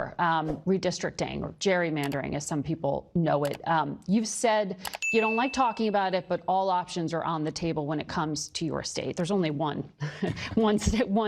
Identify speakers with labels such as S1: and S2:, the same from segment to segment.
S1: before, redistricting or gerrymandering, as some people know it. You've said you don't like talking about it, but all options are on the table when it comes to your state. There's only one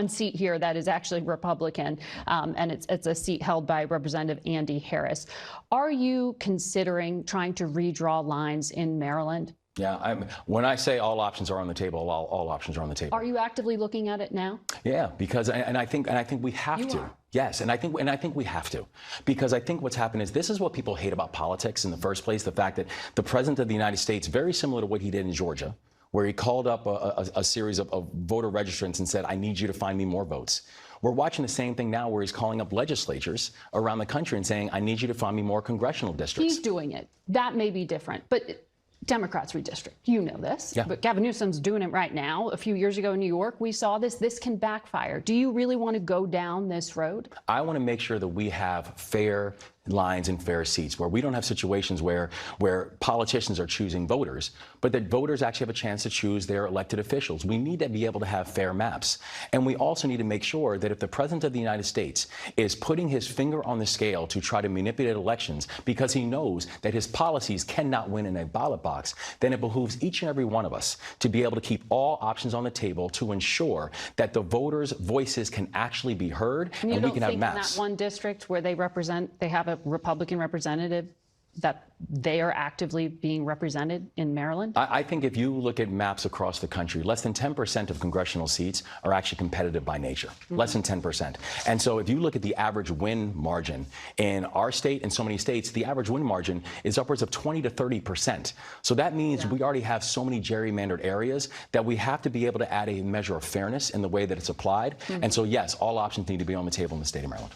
S1: seat here that is actually Republican, and it's a seat held by Representative Andy Harris. Are you considering trying to redraw lines in Maryland?
S2: Yeah, when I say all options are on the table, all options are on the table.
S1: Are you actively looking at it now?
S2: Yeah, because I think we have to. Yes, and I think we have to, because I think what's happened is this is what people hate about politics in the first place: the fact that the president of the United States, very similar to what he did in Georgia, where he called up a series of voter registrants and said, "I need you to find me more votes." We're watching the same thing now, where he's calling up legislatures around the country and saying, "I need you to find me more congressional districts."
S1: He's doing it. That may be different, but Democrats redistrict. You know this.
S2: Yeah.
S1: But Gavin Newsom's doing it right now. A few years ago in New York, we saw this. This can backfire. Do you really want to go down this road? I
S2: want to make sure that we have fair lines and fair seats, where we don't have situations where politicians are choosing voters, but that voters actually have a chance to choose their elected officials. We need to be able to have fair maps. And we also need to make sure that if the president of the United States is putting his finger on the scale to try to manipulate elections because he knows that his policies cannot win in a ballot box, then it behooves each and every one of us to be able to keep all options on the table to ensure that the voters' voices can actually be heard, and we can have maps.
S1: In that one district where they have a Republican representative, that they are actively being represented in Maryland?
S2: I think if you look at maps across the country, less than 10% of congressional seats are actually competitive by nature. Less than 10%. And so if you look at the average win margin in our state and so many states, the average win margin is upwards of 20 to 30%. So that means we already have so many gerrymandered areas that we have to be able to add a measure of fairness in the way that it's applied. And so, yes, all options need to be on the table in the state of Maryland.